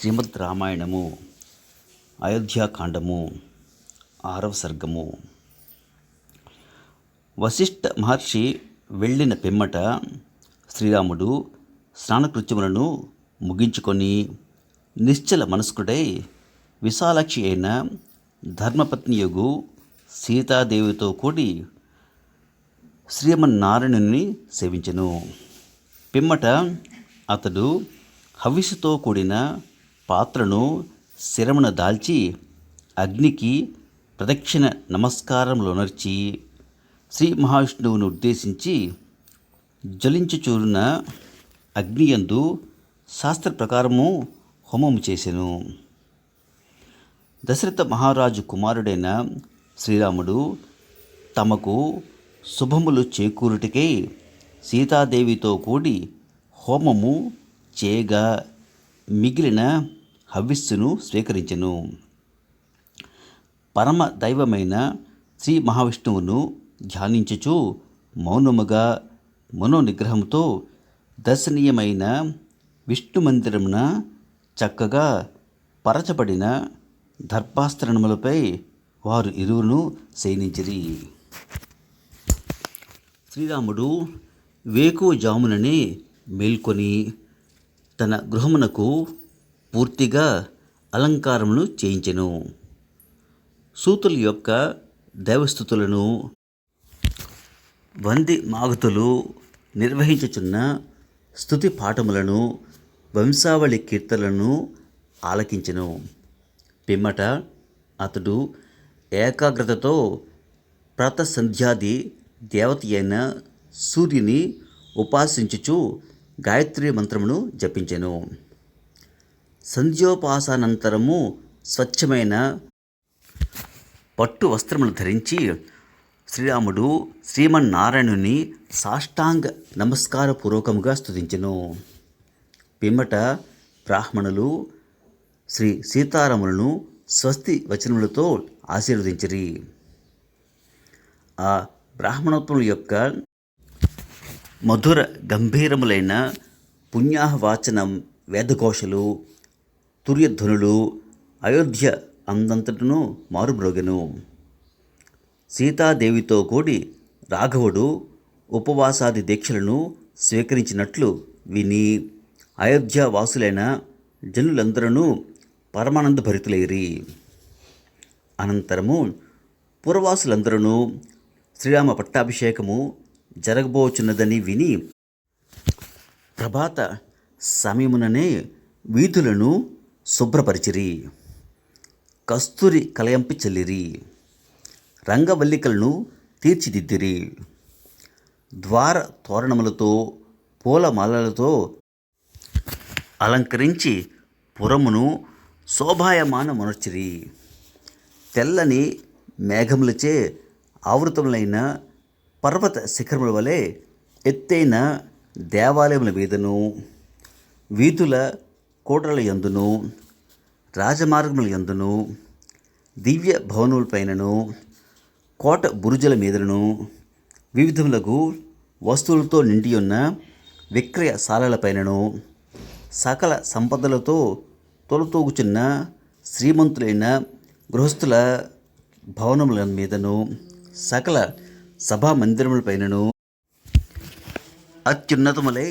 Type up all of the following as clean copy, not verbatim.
శ్రీమద్ రామాయణము అయోధ్యాకాండము 6వ సర్గము. వశిష్ఠ మహర్షి వెళ్ళిన పిమ్మట శ్రీరాముడు స్నానకృత్యములను ముగించుకొని నిశ్చల మనస్కుడై విశాలాక్షి అయిన ధర్మపత్నియగు సీతాదేవితో కూడి శ్రీమన్నారాయణుని సేవించెను. పిమ్మట అతడు హవిస్సుతో కూడిన పాత్రను శిరమున దాల్చి అగ్నికి ప్రదక్షిణ నమస్కారములొనర్చి శ్రీ మహావిష్ణువును ఉద్దేశించి జ్వలించుచున్న అగ్నియందు శాస్త్ర ప్రకారము హోమము చేసెను. దశరథ మహారాజు కుమారుడైన శ్రీరాముడు తమకు శుభములు చేకూరుటకై సీతాదేవితో కూడి హోమము చేయగా మిగిలిన హవిస్సును స్వీకరించెను. పరమ దైవమైన శ్రీ మహావిష్ణువును ధ్యానించుచు మౌనముగా మనోనిగ్రహంతో దర్శనీయమైన విష్ణు మందిరమున చక్కగా పరచబడిన దర్భాసనములపై వారు ఇరువును శయనించిరి. శ్రీరాముడు వేకువజాముననే మేల్కొని తన గృహమునకు పూర్తిగా అలంకారమును చేయించెను. సూతుల యొక్క దైవస్థుతులను వంది మాగతులు నిర్వహించుచున్న స్తుతి పాఠములను వంశావళి కీర్తనలను ఆలకించెను. పిమ్మట అతడు ఏకాగ్రతతో ప్రాతసంధ్యాది దేవత అయిన సూర్యుని ఉపాసించుచు గాయత్రి మంత్రమును జపించెను. సంధ్యోపాసనానంతరము స్వచ్ఛమైన పట్టు వస్త్రములు ధరించి శ్రీరాముడు శ్రీమన్నారాయణుని సాష్టాంగ నమస్కారపూర్వకముగా స్తుతించెను. పిమ్మట బ్రాహ్మణులు శ్రీ సీతారాములను స్వస్తి వచనములతో ఆశీర్వదించిరి. ఆ బ్రాహ్మణోత్తముల యొక్క మధుర గంభీరములైన పుణ్యాహవాచనం వేదఘోషలు తుర్యధ్వనులు అయోధ్య అందంతటను మారుమ్రోగెను. సీతాదేవితో కూడి రాఘవుడు ఉపవాసాది దీక్షలను స్వీకరించినట్లు విని అయోధ్య వాసులైన జనులందరూ పరమానంద భరితులైరి. అనంతరము పురవాసులందరూ శ్రీరామ పట్టాభిషేకము జరగబోచున్నదని విని ప్రభాత సమయముననే వీధులను శుభ్రపరిచిరి. కస్తూరి కలయంపి చల్లిరి. రంగవల్లికలను తీర్చిదిద్దిరి. ద్వార తోరణములతో పూలమాలలతో అలంకరించి పురమును శోభాయమానమునర్చిరి. తెల్లని మేఘములచే ఆవృతములైన పర్వత శిఖరముల వలె ఎత్తైన దేవాలయముల మీదను వీధుల కోటల యందును రాజమార్గముల యందును దివ్య భవనములపైనను కోట బురుజుల మీదను వివిధములకు వస్తువులతో నిండియున్న విక్రయశాలలపైనను సకల సంపదలతో తొలతూగుచున్న శ్రీమంతులైన గృహస్థుల భవనముల మీదను సకల సభా మందిరములపైనను అత్యున్నతములై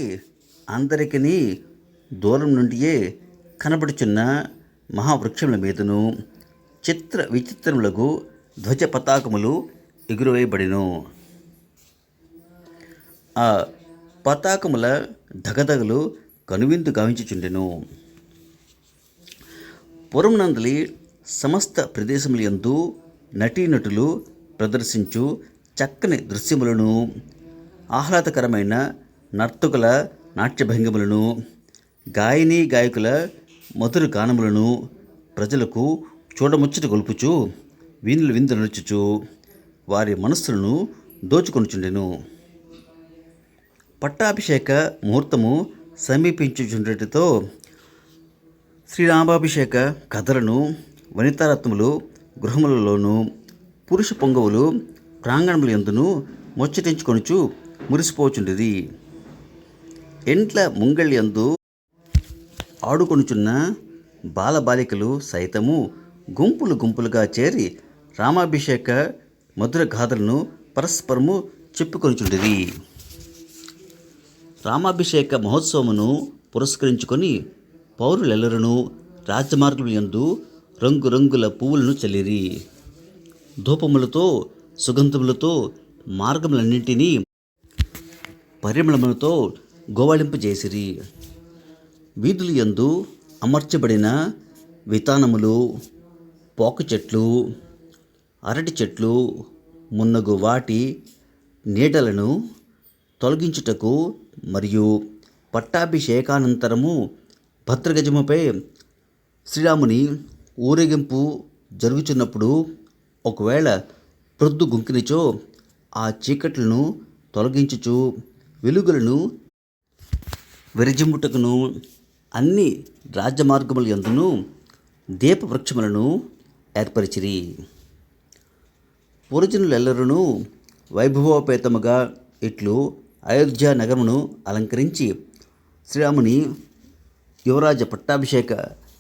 అందరికీ దూరం నుండియే కనబడుచున్న మహావృక్షముల మీదను చిత్ర విచిత్రములకు ధ్వజ పతాకములు ఎగురవేయబడిను. ఆ పతాకముల ధగధగలు కనువిందు గావించుచుండెను. పురమునందలి సమస్త ప్రదేశములందు నటీనటులు ప్రదర్శించు చక్కని దృశ్యములను ఆహ్లాదకరమైన నర్తకుల నాట్యభంగిములను గాయనీ గాయకుల మధుర గానములను ప్రజలకు చూడముచ్చట గొల్పుచు వీణులు విందు నడుచుచు వారి మనస్సులను దోచుకొనుచుండెను. పట్టాభిషేక ముహూర్తము సమీపించుచుండటతో శ్రీరామాభిషేక కథలను వనితారత్నములు గృహములలోను పురుష పొంగవులు ప్రాంగణముల యందును ముచ్చటించుకొనుచు మురిసిపోచుండిరి. ఎంట్ల ముంగళ్ళ యందు ఆడుకొనుచున్న బాలబాలికలు సైతము గుంపులు గుంపులుగా చేరి రామాభిషేక మధుర గాథలను పరస్పరము చెప్పుకొనుచుండిరి. రామాభిషేక మహోత్సవమును పురస్కరించుకొని పౌరులెల్లరూ రాజమార్గములందు రంగురంగుల పువ్వులను చల్లిరి. ధూపములతో సుగంధములతో మార్గములన్నింటినీ పరిమళములతో గోవళింపజేసిరి. వీధుల యందు అమర్చబడిన వితానములు, పోక చెట్లు, అరటి చెట్లు మున్నగు వాటి నీడలను తొలగించుటకు మరియు పట్టాభిషేకానంతరము భద్రగజముపై శ్రీరాముని ఊరేగింపు జరుగుచున్నప్పుడు ఒకవేళ ప్రొద్దు గుంకినిచో ఆ చీకట్లను తొలగించుచు వెలుగులను విరజిమ్ముటకును అన్ని రాజమార్గముల యందును దీపవృక్షములను ఏర్పరిచిరి. పురజనులెల్లరూ వైభవోపేతముగా ఇట్లు అయోధ్య నగరమును అలంకరించి శ్రీరాముని యువరాజ పట్టాభిషేక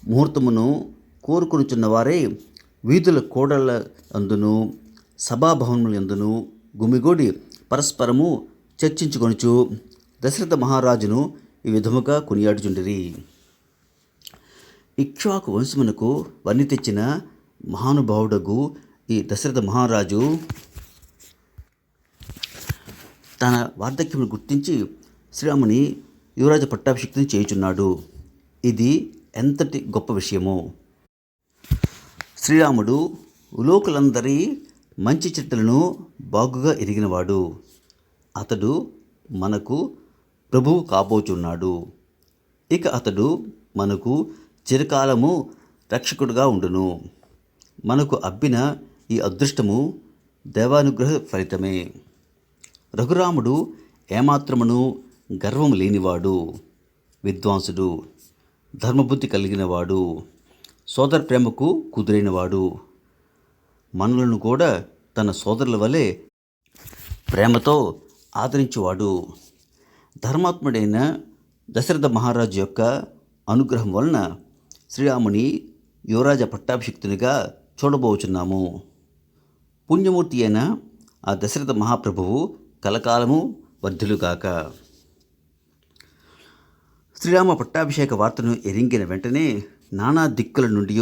ముహూర్తమును కోరుకొనుచున్నవారే వీధుల కోడళ్ళ అందును సభాభవనముల యందును గుమిగూడి పరస్పరము చర్చించుకొనుచు దశరథ మహారాజును ఈ విధముగా కొనియాడుచుండిరి. ఇక్ష్వాకు వంశమునకు వన్ని తెచ్చిన మహానుభావుడగు ఈ దశరథ మహారాజు తన వార్ధక్యమును గుర్తించి శ్రీరాముని యువరాజ పట్టాభిషేకం చేయుచున్నాడు. ఇది ఎంతటి గొప్ప విషయమో! శ్రీరాముడు లోకులందరి మంచి చెడ్డలను బాగుగా ఎరిగినవాడు. అతడు మనకు ప్రభువు కాబోచున్నాడు. ఇక అతడు మనకు చిరకాలము రక్షకుడుగా ఉండును. మనకు అబ్బిన ఈ అదృష్టము దేవానుగ్రహ ఫలితమే. రఘురాముడు ఏమాత్రమును గర్వము లేనివాడు, విద్వాంసుడు, ధర్మబుద్ధి కలిగినవాడు, సోదర ప్రేమకు కుదురైనవాడు. మనలను కూడా తన సోదరుల వలె ప్రేమతో ఆదరించువాడు. ధర్మాత్ముడైన దశరథ మహారాజు యొక్క అనుగ్రహం వలన శ్రీరాముని యువరాజ పట్టాభిషిక్తునిగా చూడబోచున్నాము. పుణ్యమూర్తి అయిన ఆ దశరథ మహాప్రభువు కలకాలము వర్ధిల్లుగాక. శ్రీరామ పట్టాభిషేక వార్తను ఎరింగిన వెంటనే నానా దిక్కుల నుండి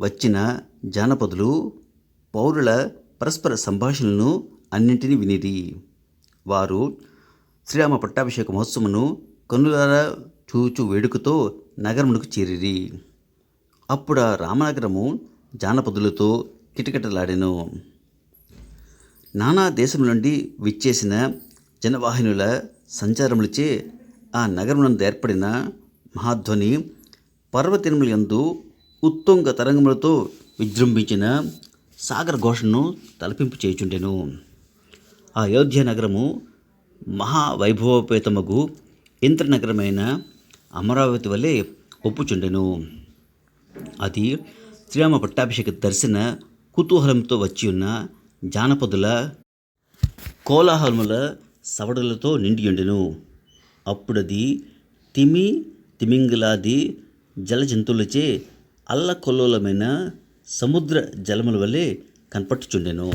వచ్చిన జానపదులు పౌరుల పరస్పర సంభాషణలను అన్నింటినీ వినిరి. వారు శ్రీరామ పట్టాభిషేక మహోత్సవమును కన్నులారా చూచు వేడుకతో నగరమునకు చేరిరి. అప్పుడు రామనగరము జానపదులతో కిటకిటలాడెను. నానా దేశం నుండి విచ్చేసిన జనవాహినుల సంచారములచే ఆ నగరమునందు ఏర్పడిన మహాధ్వని పర్వతముల యందు ఉత్తుంగ తరంగములతో విజృంభించిన సాగర ఘోషను తలపింపు చేయుచుండెను. ఆ అయోధ్య నగరము మహావైభవోపేతమగు ఇంద్రనగరమైన అమరావతి వలె ఒప్పుచుండెను. అది శ్రీరామ పట్టాభిషేక దర్శన కుతూహలంతో వచ్చి ఉన్న జానపదుల కోలాహలముల సవడులతో నిండియుండెను. అప్పుడది తిమింగలాది జలజంతువులచే అల్లకొల్లోలమైన సముద్ర జలముల వలె కనపట్టుచుండెను.